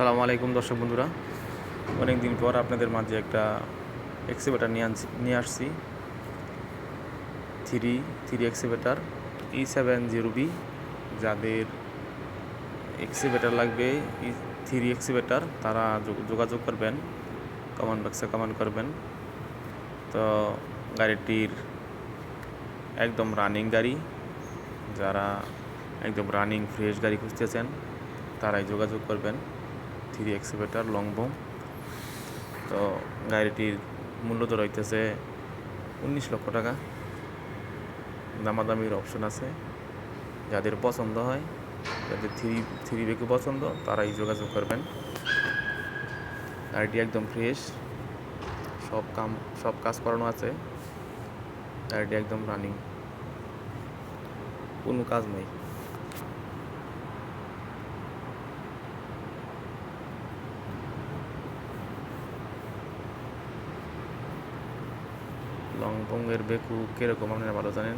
আসসালামু আলাইকুম দর্শক বন্ধুরা, অনেক দিন পর আপনাদের মাঝে একটা এক্সিভেটার নিয়ে আসছি। Three excavator E7 0B। যাদের এক্সিভেটার লাগবে থ্রি এক্সিভেটার তারা যোগাযোগ করবেন, কমেন্ট বক্সে কমেন্ট করবেন। তো গাড়িটির একদম রানিং গাড়ি, যারা একদম রানিং ফ্রেশ গাড়ি খুঁজতেছেন তারাই যোগাযোগ করবেন। Three excavator long boom. তো গাড়িটির মূল্য তো রইতেছে 19 লক্ষ টাকা। দামাদামির অপশন আছে। যাদের পছন্দ হয়, যাদের থ্রি বেকু পছন্দ তারাই যোগাযোগ করবেন। গাড়িটি একদম ফ্রেশ, সব কাজ করানো আছে। গাড়িটি একদম রানিং, কোনো কাজ নেই। লং বঙ্গের বেকু কীরকম আপনারা ভালো জানেন।